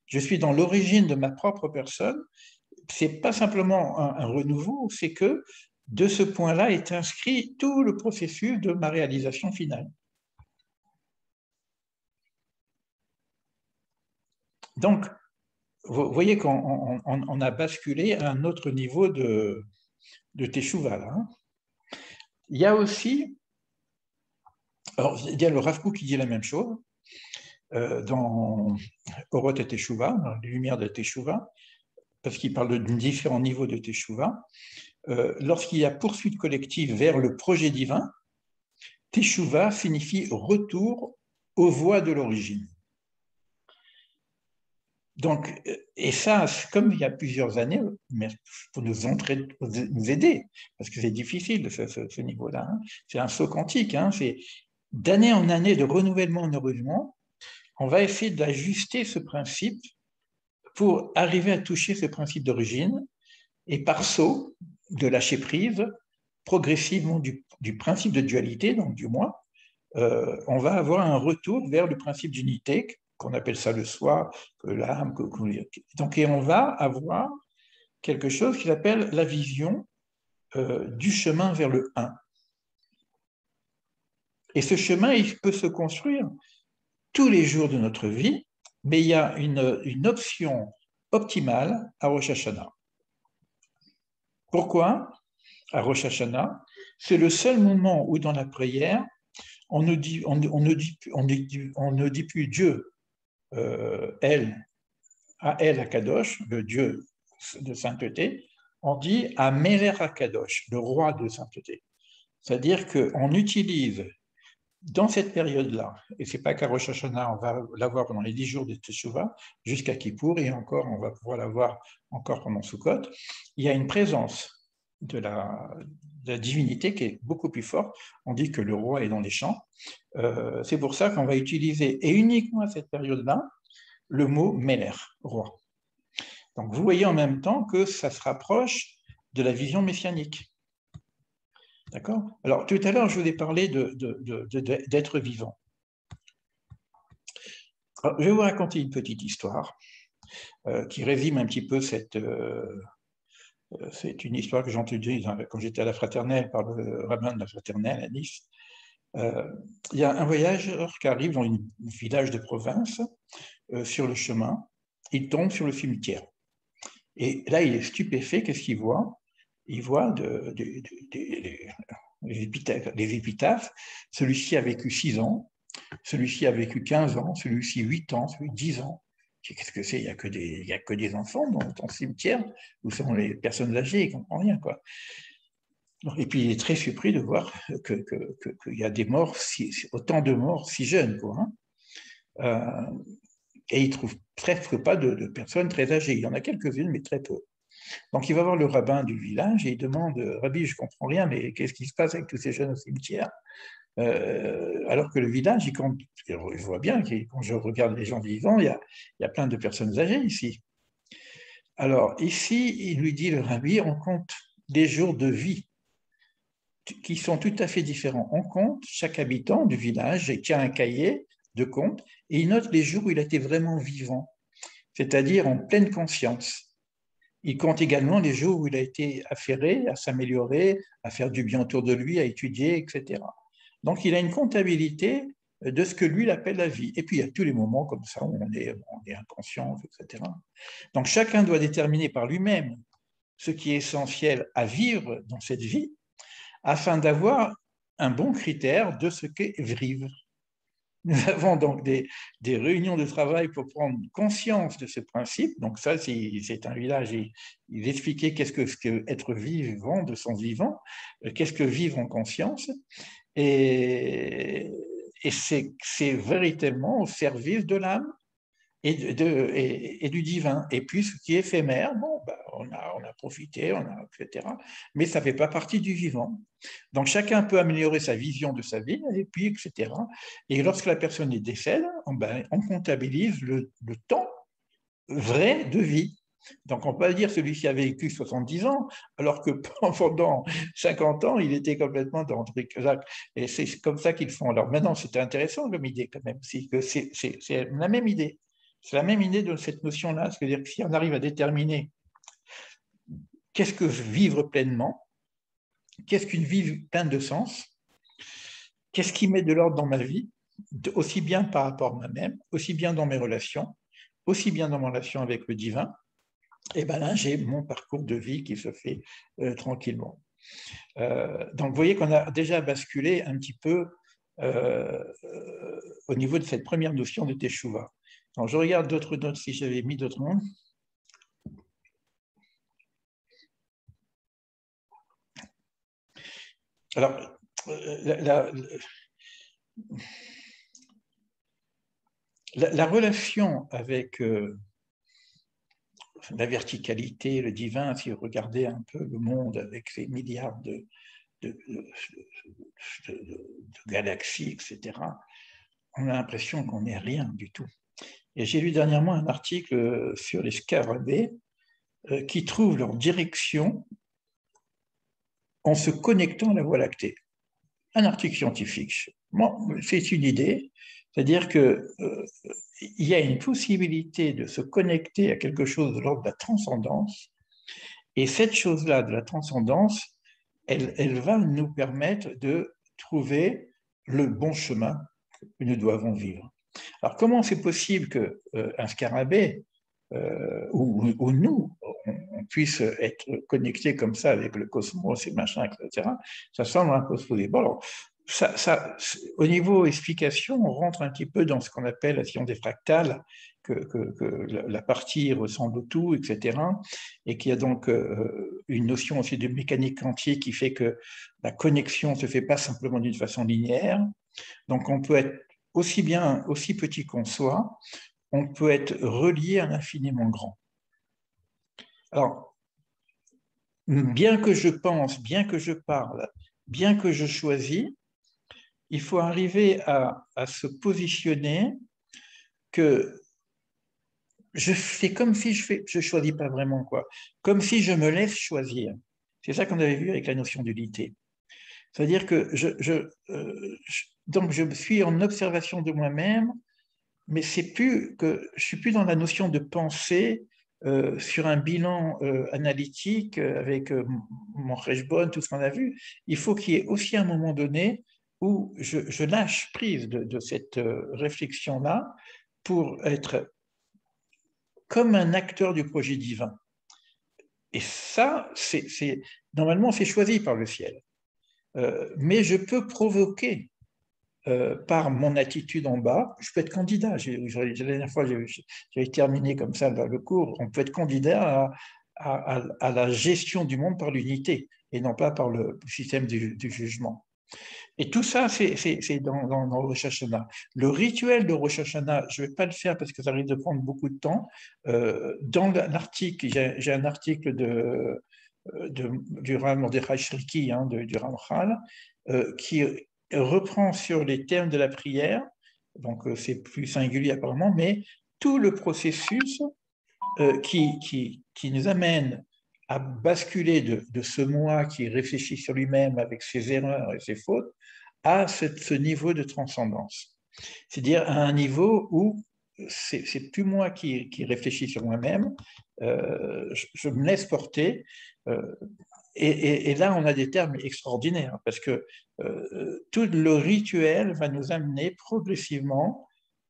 Je suis dans l'origine de ma propre personne. Ce n'est pas simplement un renouveau, c'est que de ce point-là est inscrit tout le processus de ma réalisation finale. Donc, vous voyez qu'on a basculé à un autre niveau de Teshuvah, là. Il y a aussi, alors il y a le Rav Kook qui dit la même chose, dans Oroth et Teshuvah, dans les Lumières de Teshuvah, parce qu'il parle de différents niveaux de Teshuvah. Lorsqu'il y a poursuite collective vers le projet divin, Teshuvah signifie retour aux voies de l'origine. Donc, et ça, comme il y a plusieurs années, mais pour nous aider, parce que c'est difficile ce niveau-là, hein. C'est un saut quantique, hein. C'est d'année en année de renouvellement en renouvellement, on va essayer d'ajuster ce principe pour arriver à toucher ce principe d'origine et par saut de lâcher prise progressivement du principe de dualité, donc du moi, on va avoir un retour vers le principe d'unité, qu'on appelle ça le soi, l'âme, donc, et on va avoir quelque chose qu'il appelle la vision du chemin vers le un. Et ce chemin, il peut se construire tous les jours de notre vie, mais il y a une option optimale à Rosh Hashanah. Pourquoi? À Rosh Hashanah, c'est le seul moment où dans la prière, on ne dit plus Dieu, El, à El Akadosh, le Dieu de sainteté, on dit à Meler Akadosh, le roi de sainteté. C'est-à-dire qu'on utilise dans cette période-là, et ce n'est pas qu'à Rosh Hashanah, on va l'avoir pendant les 10 jours de Teshuvah, jusqu'à Kippour, et encore, on va pouvoir l'avoir encore pendant Sukkot, il y a une présence de la divinité qui est beaucoup plus forte. On dit que le roi est dans les champs. C'est pour ça qu'on va utiliser, et uniquement à cette période-là, le mot Meler, roi. Donc vous voyez en même temps que ça se rapproche de la vision messianique. D'accord? Alors tout à l'heure, je vous ai parlé d'être vivant. Alors, je vais vous raconter une petite histoire qui résume un petit peu cette... c'est une histoire que j'ai entendue quand j'étais à la fraternelle par le rabbin de la fraternelle à Nice. Il y a un voyageur qui arrive dans un village de province, sur le chemin, il tombe sur le cimetière. Et là, il est stupéfait, qu'est-ce qu'il voit? Il voit les épitaphes. Celui-ci a vécu 6 ans, celui-ci a vécu 15 ans, celui-ci 8 ans, celui-ci 10 ans. Qu'est-ce que c'est? Il n'y a que des enfants dans ton cimetière, où sont les personnes âgées, il ne comprend rien, quoi. Et puis il est très surpris de voir qu'il y a des morts, autant de morts si jeunes, quoi. Et il ne trouve presque pas de personnes très âgées. Il y en a quelques-unes, mais très peu. Donc il va voir le rabbin du village et il demande: Rabbi, je ne comprends rien, mais qu'est-ce qui se passe avec tous ces jeunes au cimetière? Alors que le village, je vois bien que quand je regarde les gens vivants, il y a plein de personnes âgées ici. Alors ici, il lui dit, le rabbi, on compte des jours de vie qui sont tout à fait différents. On compte chaque habitant du village et tient un cahier de compte et il note les jours où il a été vraiment vivant, c'est-à-dire en pleine conscience. Il compte également les jours où il a été affairé, à s'améliorer, à faire du bien autour de lui, à étudier, etc. Donc, il a une comptabilité de ce que lui il appelle la vie. Et puis, il y a tous les moments comme ça où on est inconscient, etc. Donc, chacun doit déterminer par lui-même ce qui est essentiel à vivre dans cette vie afin d'avoir un bon critère de ce qu'est vivre. Nous avons donc des réunions de travail pour prendre conscience de ce principe. Donc ça, c'est un village, il expliquait qu'est-ce que être vivant, de sens vivant, qu'est-ce que vivre en conscience. Et c'est véritablement au service de l'âme et du divin. Et puis, ce qui est éphémère, bon, ben, on a profité, etc. Mais ça ne fait pas partie du vivant. Donc, chacun peut améliorer sa vision de sa vie, et puis, etc. Et lorsque la personne est décède, on comptabilise le temps vrai de vie. Donc, on peut dire celui-ci a vécu 70 ans, alors que pendant 50 ans, il était complètement dans le truc. Et c'est comme ça qu'ils font. Alors maintenant, c'était intéressant comme idée quand même, c'est la même idée. C'est la même idée de cette notion-là, c'est-à-dire que si on arrive à déterminer qu'est-ce que vivre pleinement, qu'est-ce qu'une vie pleine de sens, qu'est-ce qui met de l'ordre dans ma vie, aussi bien par rapport à moi-même, aussi bien dans mes relations, aussi bien dans mon relation avec le divin, et bien là, j'ai mon parcours de vie qui se fait tranquillement. Donc, vous voyez qu'on a déjà basculé un petit peu au niveau de cette première notion de Teshuvah. Donc, je regarde d'autres notes, si j'avais mis d'autres noms. Alors, la relation avec la verticalité, le divin, si vous regardez un peu le monde avec ses milliards de galaxies, etc., on a l'impression qu'on n'est rien du tout. Et j'ai lu dernièrement un article sur les scarabées qui trouvent leur direction en se connectant à la Voie lactée. Un article scientifique. Bon, c'est une idée, c'est-à-dire qu'il y a une possibilité de se connecter à quelque chose de l'ordre de la transcendance, et cette chose-là de la transcendance, elle va nous permettre de trouver le bon chemin que nous devons vivre. Alors, comment c'est possible qu'un scarabée ou nous, on puisse être connectés comme ça avec le cosmos et machin, etc., ça semble un peu se poser. Bon, alors, au niveau explication, on rentre un petit peu dans ce qu'on appelle la science des fractales, que la partie ressemble au tout, etc. Et qu'il y a donc une notion aussi de mécanique quantique qui fait que la connexion ne se fait pas simplement d'une façon linéaire. Donc on peut être aussi petit qu'on soit, on peut être relié à l'infiniment grand. Alors, bien que je pense, bien que je parle, bien que je choisis, il faut arriver à se positionner que je fais comme si je choisis pas vraiment, quoi. Comme si je me laisse choisir. C'est ça qu'on avait vu avec la notion d'unité. C'est-à-dire que donc je suis en observation de moi-même, mais c'est plus que je suis plus dans la notion de pensée sur un bilan analytique avec mon Rejbon, tout ce qu'on a vu. Il faut qu'il y ait aussi un moment donné où je lâche prise de cette réflexion-là pour être comme un acteur du projet divin. Et ça, normalement, c'est choisi par le ciel. Mais je peux provoquer par mon attitude en bas, je peux être candidat. La dernière fois, j'avais terminé comme ça le cours. On peut être candidat à la gestion du monde par l'unité et non pas par le système du jugement. Et tout ça, c'est dans Rosh Hashanah. Le rituel de Rosh Hashanah, je ne vais pas le faire parce que ça risque de prendre beaucoup de temps. Dans l'article, j'ai un article du Rav Mordechai Shriki, du Ramchal, qui reprend sur les termes de la prière, donc c'est plus singulier apparemment, mais tout le processus qui nous amène à basculer de ce moi qui réfléchit sur lui-même avec ses erreurs et ses fautes à ce niveau de transcendance. C'est-à-dire à un niveau où c'est plus moi qui réfléchis sur moi-même, je me laisse porter. Et là, on a des termes extraordinaires parce que tout le rituel va nous amener progressivement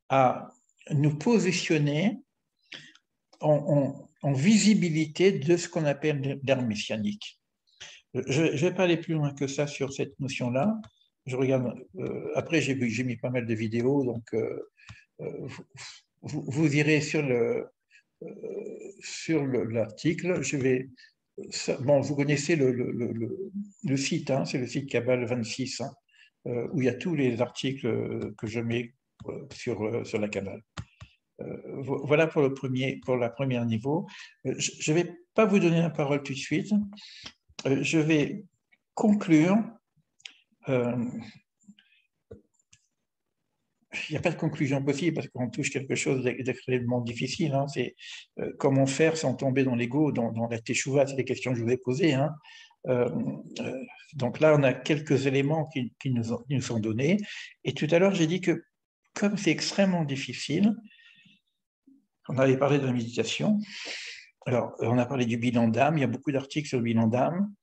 à nous positionner en visibilité de ce qu'on appelle l'ère messianique. Je ne vais pas aller plus loin que ça sur cette notion-là. Je regarde. Après, j'ai mis pas mal de vidéos, donc vous irez sur l'article. Bon, vous connaissez le site, c'est le site Kabbalah 26, où il y a tous les articles que je mets sur la Kabbalah. Voilà pour la première niveau. Je ne vais pas vous donner la parole tout de suite. Je vais conclure. Il n'y a pas de conclusion possible parce qu'on touche quelque chose d'extrêmement difficile. C'est comment faire sans tomber dans l'ego, dans la teshuva, c'est les questions que je vous ai posées. Donc là, on a quelques éléments qui nous sont donnés. Et tout à l'heure, j'ai dit que comme c'est extrêmement difficile, on avait parlé de la méditation. Alors, on a parlé du bilan d'âme. Il y a beaucoup d'articles sur le bilan d'âme.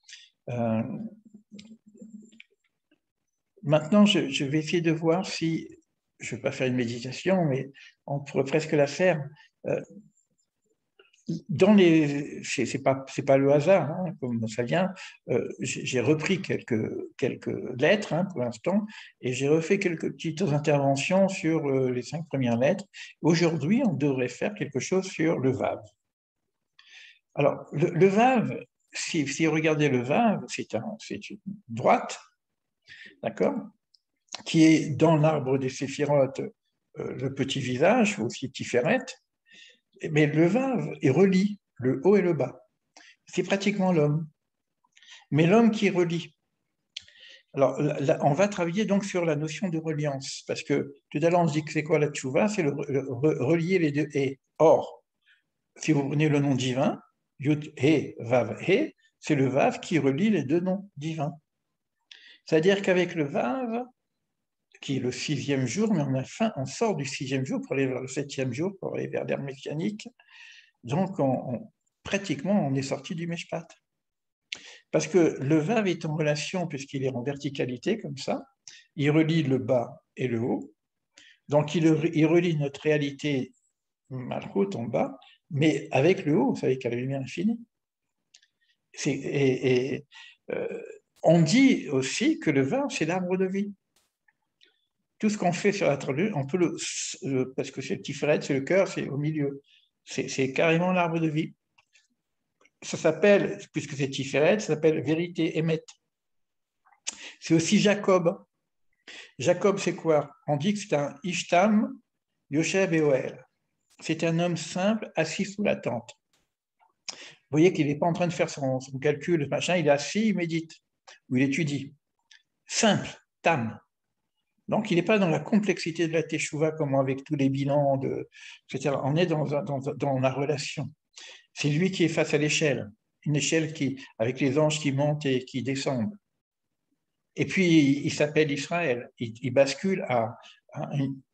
Maintenant, je vais essayer de voir si, je ne vais pas faire une méditation, mais on pourrait presque la faire. C'est pas le hasard, comme ça vient. J'ai repris quelques lettres pour l'instant, et j'ai refait quelques petites interventions sur les 5 premières lettres. Aujourd'hui, on devrait faire quelque chose sur le Vav. Alors, le Vav, si vous regardez le Vav, c'est une droite, d'accord, qui est dans l'arbre des séphirotes, le petit visage, aussi Tiferet, mais le Vav est relie, le haut et le bas. C'est pratiquement l'homme. Mais l'homme qui relie. Alors, là, on va travailler donc sur la notion de reliance, parce que tout à l'heure, on se dit que c'est quoi la tchouva? C'est relier les deux et. Or, si vous prenez le nom divin, Yud He, Vav He, c'est le Vav qui relie les deux noms divins. C'est-à-dire qu'avec le Vav, qui est le 6e jour, mais on sort du 6e jour pour aller vers le 7e jour, pour aller vers l'ère messianique. Donc, pratiquement, on est sorti du Meshpat. Parce que le Vav est en relation, puisqu'il est en verticalité, comme ça, il relie le bas et le haut. Donc, il relie notre réalité Malchut en bas, mais avec le haut, vous savez, qu'à la lumière infinie. On dit aussi que le Vav, c'est l'arbre de vie. tout ce qu'on fait sur la trilogie, on peut parce que c'est le Tiferet, c'est le cœur, c'est au milieu. C'est carrément l'arbre de vie. Ça s'appelle, puisque c'est Tiferet, ça s'appelle vérité émet. C'est aussi Jacob. Jacob, c'est quoi? On dit que c'est un Ishtam, Yoshev et Oel. C'est un homme simple, assis sous la tente. Vous voyez qu'il n'est pas en train de faire son calcul, machin, il est assis, il médite, ou il étudie. Simple, tam. Donc, il n'est pas dans la complexité de la teshuva, comme avec tous les bilans, etc. On est dans la relation. C'est lui qui est face à l'échelle, une échelle avec les anges qui montent et qui descendent. Et puis, il s'appelle Israël. Il bascule à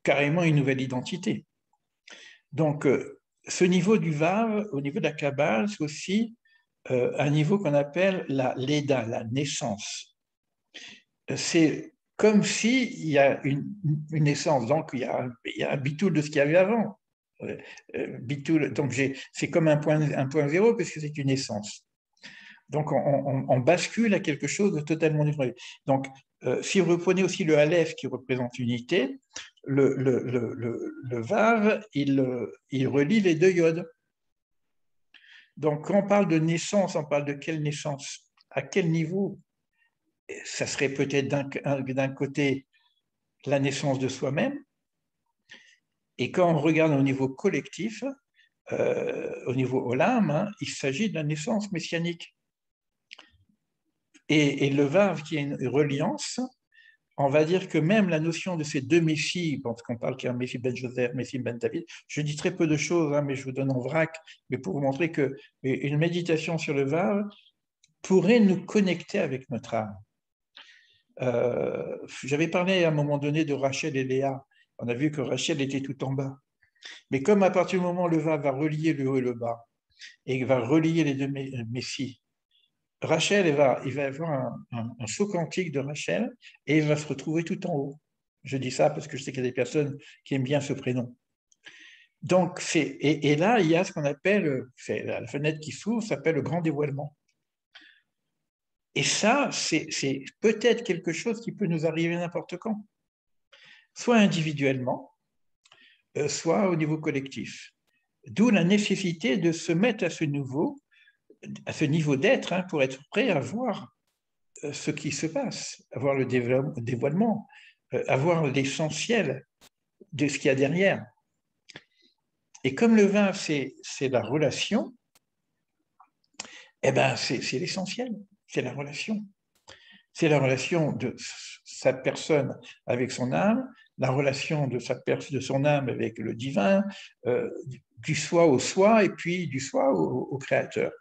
carrément une nouvelle identité. Donc, ce niveau du Vav, au niveau de la Kabbale, c'est aussi un niveau qu'on appelle la Leda, la naissance. C'est comme s'il y a une naissance, donc il y a un bitoul de ce qu'il y avait avant. Bitoul, donc c'est comme un point zéro, puisque c'est une naissance. Donc on bascule à quelque chose de totalement différent. Donc, si vous reprenez aussi le Aleph qui représente l'unité, le Vav, il relie les deux yods. Donc, quand on parle de naissance, on parle de quelle naissance? À quel niveau? Ça serait peut-être d'un côté la naissance de soi-même, et quand on regarde au niveau collectif, au niveau Olam, hein, il s'agit de la naissance messianique. Et le Vav, qui est une reliance, on va dire que même la notion de ces deux messies, parce qu'on parle qu'il y a un Messie ben Joseph, Messie ben David, je dis très peu de choses, hein, mais je vous donne en vrac, mais pour vous montrer qu'une méditation sur le Vav pourrait nous connecter avec notre âme. J'avais parlé à un moment donné de Rachel et Léa. On a vu que Rachel était tout en bas. Mais comme à partir du moment où le Vav va relier le haut et le bas, et va relier les deux messies, Rachel, il va avoir un saut quantique de Rachel et il va se retrouver tout en haut. Je dis ça parce que je sais qu'il y a des personnes qui aiment bien ce prénom. Donc, et là, il y a ce qu'on appelle, c'est la fenêtre qui s'ouvre, s'appelle le grand dévoilement. Et ça, c'est peut-être quelque chose qui peut nous arriver n'importe quand, soit individuellement, soit au niveau collectif. D'où la nécessité de se mettre à ce niveau d'être, hein, pour être prêt à voir ce qui se passe, à voir le dévoilement, à voir l'essentiel de ce qu'il y a derrière. Et comme le vin, c'est la relation, eh ben c'est l'essentiel, c'est la relation. C'est la relation de sa personne avec son âme, la relation de son âme avec le divin, du soi au soi et puis du soi au créateur.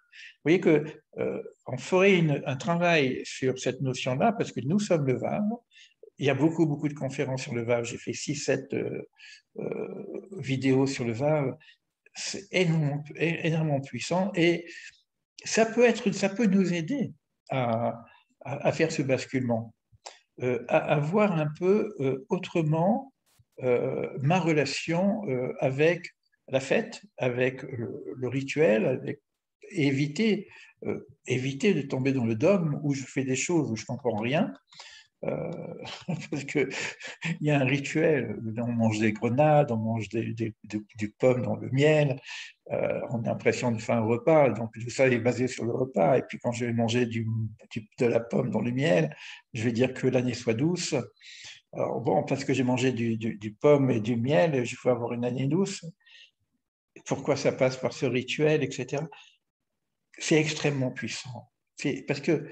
Vous voyez qu'on ferait un travail sur cette notion-là parce que nous sommes le Vav. Il y a beaucoup de conférences sur le Vav. J'ai fait 6-7 vidéos sur le Vav. C'est énormément puissant et ça peut nous aider à faire ce basculement, à voir un peu autrement ma relation avec la fête, avec le rituel, éviter de tomber dans le dogme où je fais des choses où je ne comprends rien. Parce qu'il y a un rituel, on mange des grenades, on mange du pomme dans le miel, on a l'impression de faire un repas, donc tout ça est basé sur le repas, et puis quand je vais manger de la pomme dans le miel, je vais dire que l'année soit douce. Alors bon, parce que j'ai mangé du pomme et du miel, il faut avoir une année douce. Pourquoi ça passe par ce rituel, etc. C'est extrêmement puissant. Parce que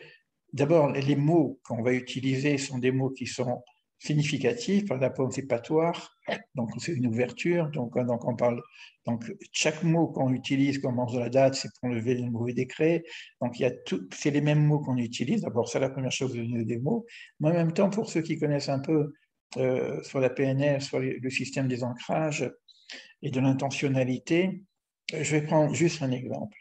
d'abord, les mots qu'on va utiliser sont des mots qui sont significatifs. Par la pomme, c'est patoire, donc c'est une ouverture. Donc on parle. Donc chaque mot qu'on utilise, qu'on mange de la date, c'est pour lever le mauvais décret. Donc c'est les mêmes mots qu'on utilise. D'abord, c'est la première chose de donner des mots. Mais en même temps, pour ceux qui connaissent un peu sur la PNL, sur le système des ancrages et de l'intentionnalité, je vais prendre juste un exemple.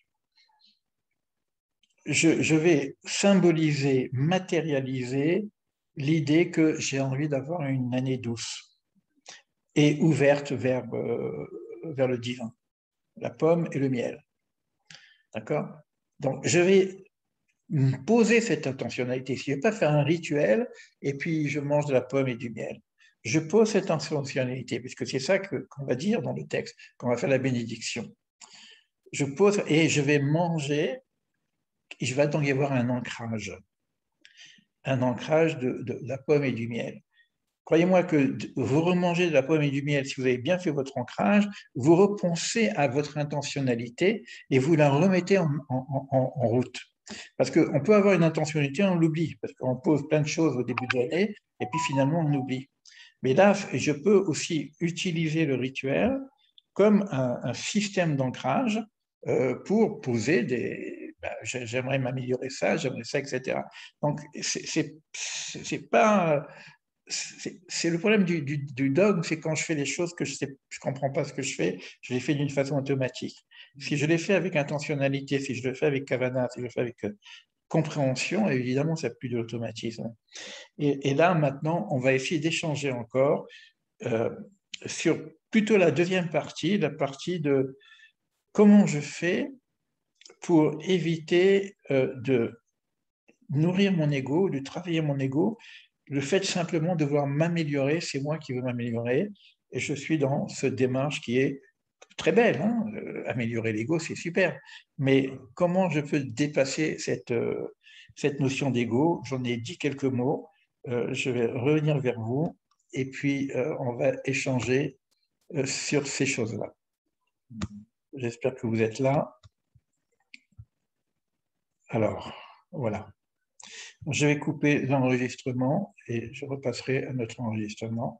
Je vais symboliser, matérialiser l'idée que j'ai envie d'avoir une année douce et ouverte vers le divin, la pomme et le miel. D'accord? Donc, je vais poser cette intentionnalité. Je ne vais pas faire un rituel et puis je mange de la pomme et du miel. je pose cette intentionnalité, puisque c'est ça qu'on va dire dans le texte, qu'on va faire la bénédiction. Je pose et je vais manger, et je vais donc y avoir un ancrage de la pomme et du miel. Croyez-moi que vous remangez de la pomme et du miel, si vous avez bien fait votre ancrage, vous repensez à votre intentionnalité et vous la remettez en route. Parce qu'on peut avoir une intentionnalité, on l'oublie, parce qu'on pose plein de choses au début de l'année et puis finalement on oublie. Mais là, je peux aussi utiliser le rituel comme un système d'ancrage pour poser des. Ben, j'aimerais m'améliorer ça, j'aimerais ça, etc. Donc, c'est pas. C'est le problème du dogme, c'est quand je fais des choses que je ne comprends pas ce que je fais, je les fais d'une façon automatique. Si je les fais avec intentionnalité, si je le fais avec kavana, si je le fais avec compréhension, évidemment, ça n'a plus de l'automatisme. Et là, maintenant, on va essayer d'échanger encore euh, sur plutôt la deuxième partie, la partie de comment je fais pour éviter de nourrir mon ego, de travailler mon ego. Le fait simplement de vouloir m'améliorer, c'est moi qui veux m'améliorer. Et je suis dans cette démarche qui est très belle. Hein, améliorer l'ego, c'est super. Mais comment je peux dépasser cette notion d'ego? J'en ai dit quelques mots. Je vais revenir vers vous et puis on va échanger sur ces choses-là. J'espère que vous êtes là. Alors, voilà. Je vais couper l'enregistrement et je repasserai à notre enregistrement.